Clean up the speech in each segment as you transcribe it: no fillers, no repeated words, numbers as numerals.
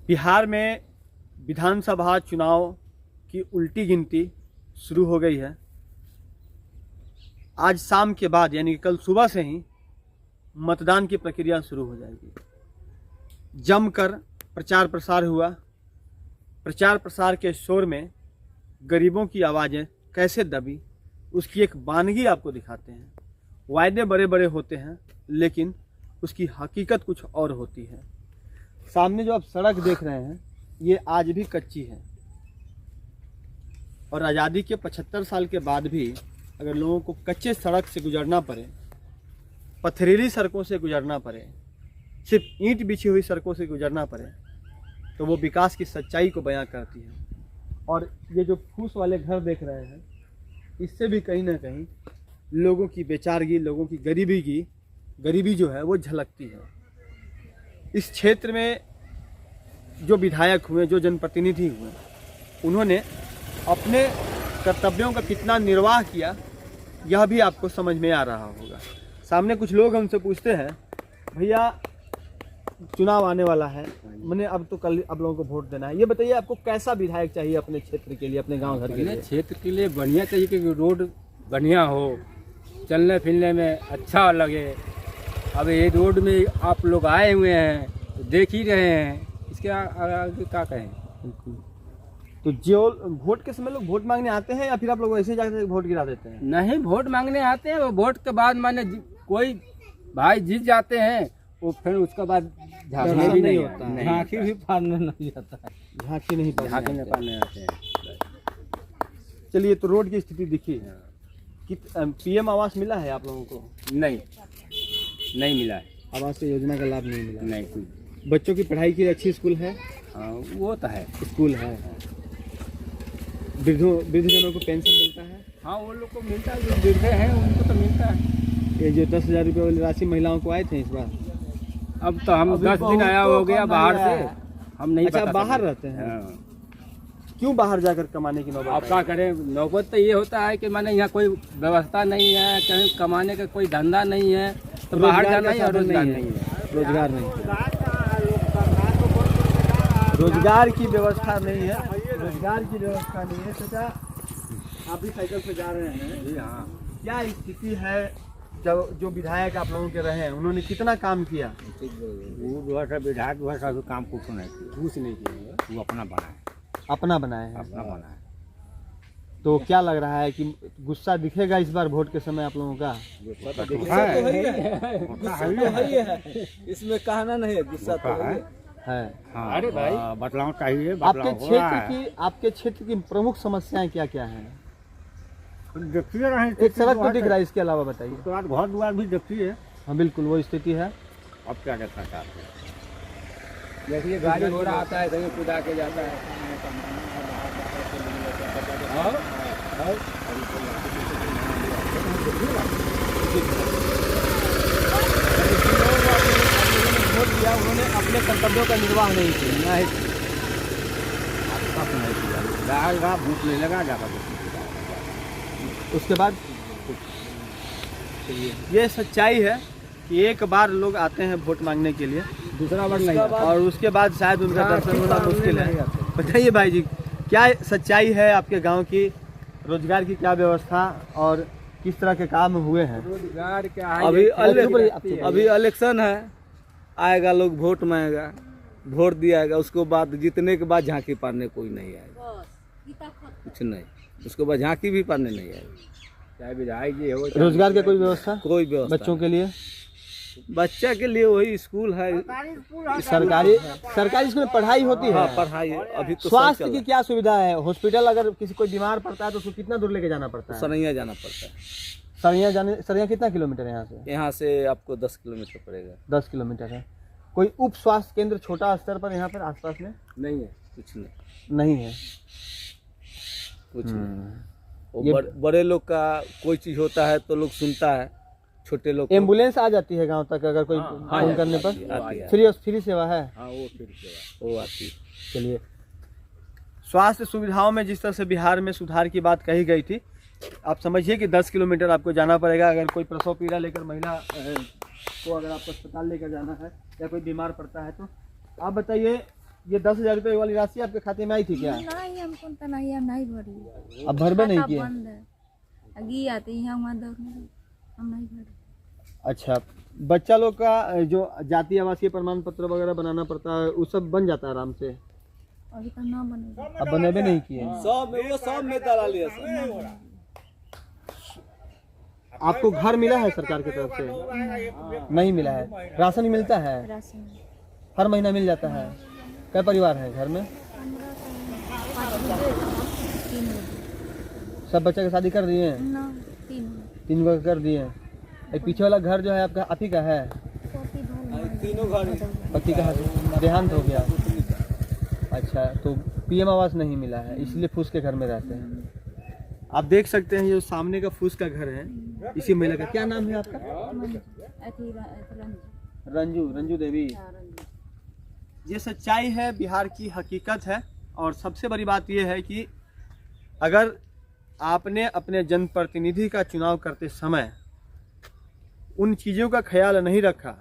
बिहार में विधानसभा चुनाव की उल्टी गिनती शुरू हो गई है। आज शाम के बाद यानी कल सुबह से ही मतदान की प्रक्रिया शुरू हो जाएगी। जमकर प्रचार प्रसार हुआ। प्रचार प्रसार के शोर में गरीबों की आवाज़ें कैसे दबी, उसकी एक वानगी आपको दिखाते हैं। वायदे बड़े बड़े होते हैं लेकिन उसकी हकीकत कुछ और होती है। सामने जो आप सड़क देख रहे हैं ये आज भी कच्ची है और आज़ादी के 75 साल के बाद भी अगर लोगों को कच्चे सड़क से गुजरना पड़े, पथरीली सड़कों से गुजरना पड़े, सिर्फ ईंट बिछी हुई सड़कों से गुजरना पड़े, तो वो विकास की सच्चाई को बयां करती है। और ये जो फूस वाले घर देख रहे हैं इससे भी कहीं ना कहीं लोगों की बेचारगी, लोगों की गरीबी जो है वो झलकती है। इस क्षेत्र में जो विधायक हुए, जो जनप्रतिनिधि हुए, उन्होंने अपने कर्तव्यों का कितना निर्वाह किया यह भी आपको समझ में आ रहा होगा। सामने कुछ लोग हमसे पूछते हैं, भैया चुनाव आने वाला है, मैंने अब तो कल आप लोगों को वोट देना है, ये बताइए आपको कैसा विधायक चाहिए अपने क्षेत्र के लिए, अपने गांव घर के लिए? क्षेत्र के लिए बढ़िया चाहिए कि रोड बढ़िया हो, चलने फिरने में अच्छा लगे। अब ये रोड में आप लोग आए हुए हैं तो देख ही रहे हैं, इसके आगे क्या कहें। तो जो वोट के समय लोग वोट मांगने आते हैं या फिर आप लोग ऐसे जाकर वोट गिरा देते हैं? नहीं, वोट मांगने आते हैं, वो वोट के बाद माने कोई भाई जीत जाते हैं, वो फिर उसके बाद झांकी भी नहीं होता, झांकी भी पारने नहीं जाता है, झांकी नहीं पारने आते हैं। चलिए, तो रोड की स्थिति देखिए कि पीएम आवास मिला है आप लोगों को? नहीं मिला है। आवास योजना का लाभ नहीं मिला? नहीं। कोई बच्चों की पढ़ाई के लिए अच्छी स्कूल है? हाँ, वो तो है, स्कूल है। वृद्धजनों को पेंशन मिलता है? हाँ, वो लोग को मिलता है, जो वृद्ध हैं उनको तो मिलता है। ये जो 10,000 रुपये वाली राशि महिलाओं को आए थे इस बार? अब तो हम 10 दिन आया हो गया बाहर से, हम नहीं। अच्छा, बाहर रहते हैं? हाँ। क्यों बाहर जाकर कमाने की नौबत? अब क्या करें, नौबत तो ये होता है कि माने यहाँ कोई व्यवस्था नहीं है, कहीं कमाने का कोई धंधा नहीं है, तो बाहर जाना ही रोजगार नहीं है। रोजगार नहीं है, रोजगार की व्यवस्था नहीं है, रोजगार की व्यवस्था नहीं है। चाचा, आप भी साइकिल से जा रहे हैं? जी हाँ। क्या स्थिति है जब जो विधायक आप लोगों के रहे हैं उन्होंने कितना काम किया? वो जो है विधायक जो है काम कुछ नहीं किया, कुछ नहीं किया, वो अपना बनाए, अपना बनाए हैं। अपना बनाए। तो क्या लग रहा है कि गुस्सा दिखेगा इस बार वोट के समय आप लोगों का? गुस्सा तो है, इसमें कहना नहीं है, गुस्सा तो है। हाँ, अरे भाई बदलाव चाहिए। आपके क्षेत्र की प्रमुख समस्याएं क्या क्या हैं? देखिए रहे, एक सड़क तो दिख रहा है, इसके अलावा बताइए। उसके बाद घर द्वार भी देखिए। हाँ बिल्कुल, वो स्थिति है। अब क्या कहना चाहते हैं, देखिए गाड़ी घोड़ा आता है, कहीं कुदा के जाता है। वोट दिया, उन्होंने अपने कर्तव्यों का निर्वाह नहीं किया। भूख नहीं लगा जाता, उसके बाद ये सच्चाई है कि एक बार लोग आते हैं वोट मांगने के लिए, दूसरा बार नहीं, और उसके बाद शायद उनका दर्शन होना मुश्किल है। बताइए भाई जी, क्या सच्चाई है आपके गांव की? रोजगार की क्या व्यवस्था और किस तरह के काम हुए हैं? रोजगार क्या है, अभी इलेक्शन है, आएगा लोग वोट मांगेगा, वोट दिया जाएगा, उसके बाद जीतने के बाद झांकी पारने कोई नहीं आएगा, कुछ नहीं, उसके बाद झांकी भी पारने नहीं आएगी। चाहे विधायक जी हो। रोजगार की कोई व्यवस्था? कोई व्यवस्था बच्चों के लिए? बच्चा के लिए वही स्कूल है, सरकारी स्कूल में पढ़ाई होती है? पढ़ाई अभी तो। स्वास्थ्य की क्या सुविधा है? हॉस्पिटल अगर किसी कोई बीमार पड़ता है तो उसको कितना दूर लेके जाना पड़ता है? सरैया जाना पड़ता है। सरैया कितना किलोमीटर है यहाँ से? यहाँ से आपको 10 किलोमीटर पड़ेगा। 10 किलोमीटर है। कोई उप स्वास्थ्य केंद्र छोटा स्तर पर यहाँ पर आसपास में नहीं है? कुछ नहीं है। कुछ नहीं। बड़े लोग का कोई चीज होता है तो लोग सुनता है, छोटे लोग। एम्बुलेंस आ जाती है गांव तक अगर कोई फोन करने पर? फ्री सेवा है? हाँ, वो फ्री सेवा वो आती है। चलिए, स्वास्थ्य सुविधाओं में जिस तरह से बिहार में सुधार की बात कही गई थी, आप समझिए कि 10 किलोमीटर आपको जाना पड़ेगा। अगर कोई प्रसव पीड़ा लेकर महिला को अगर आपको अस्पताल लेकर जाना है या कोई बीमार पड़ता है तो आप बताइए ये 10,000 रुपये वाली राशि आपके खाते में आई थी क्या? नहीं हमको तो नहीं, हम नहीं भरी। अब भरबे नहीं खाता किए? बंद है, गी आते यहाँ वहाँ दौड़ने, हम नहीं भरे। अच्छा, बच्चा लोग का जो जातीय आवासीय प्रमाण पत्र वगैरह बनाना पड़ता है वो सब बन जाता है आराम से? अभी तक ना बनेगा। अब बनेबे नहीं किए? सब में दला लिया सर। आपको घर मिला है सरकार की तरफ से? नहीं मिला है। राशन मिलता है? राशन हर महीना मिल जाता है? कै परिवार है घर में? 3 सब बच्चे की शादी कर दिए हैं? ना 3 3 को कर दिए हैं। एक पीछे वाला घर जो है आपका आप ही का है? तीनों घर पति का देहांत हो गया। अच्छा, तो पीएम आवास नहीं मिला है इसलिए फूस के घर में रहते हैं। आप देख सकते हैं ये जो सामने का फूस का घर है, इसी महिला का क्या नाम है आपका? रंजू देवी। ये सच्चाई है, बिहार की हकीकत है। और सबसे बड़ी बात यह है कि अगर आपने अपने जनप्रतिनिधि का चुनाव करते समय उन चीज़ों का ख्याल नहीं रखा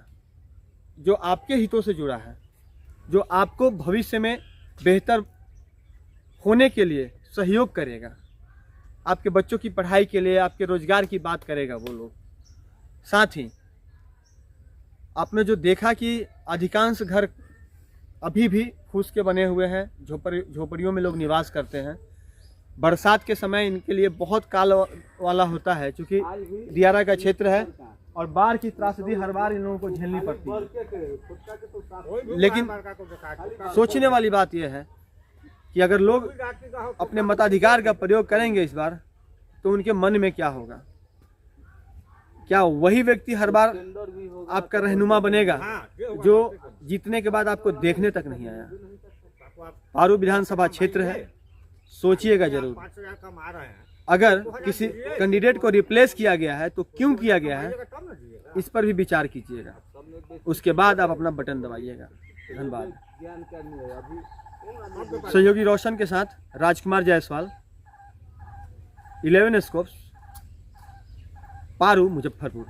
जो आपके हितों से जुड़ा है, जो आपको भविष्य में बेहतर होने के लिए सहयोग करेगा, आपके बच्चों की पढ़ाई के लिए, आपके रोजगार की बात करेगा वो लोग। साथ ही आपने जो देखा कि अधिकांश घर अभी भी फूस के बने हुए हैं, झोपड़ियों में लोग निवास करते हैं। बरसात के समय इनके लिए बहुत काल वाला होता है, क्योंकि दियारा का क्षेत्र है और बाढ़ की त्रासदी हर बार इन लोगों को झेलनी पड़ती है। लेकिन सोचने वाली बात यह है कि अगर लोग अपने मताधिकार का प्रयोग करेंगे इस बार, तो उनके मन में क्या होगा? क्या वही व्यक्ति हर बार आपका रहनुमा बनेगा जो जीतने के बाद आपको देखने तक नहीं आया? पारू विधानसभा क्षेत्र है, सोचिएगा जरूर। अगर किसी कैंडिडेट को रिप्लेस किया गया है तो क्यों किया गया है, इस पर भी विचार कीजिएगा। उसके बाद आप अपना बटन दबाइएगा। धन्यवाद। सहयोगी रोशन के साथ राजकुमार जायसवाल, 11 स्कोप्स, पारू, मुजफ्फरपुर।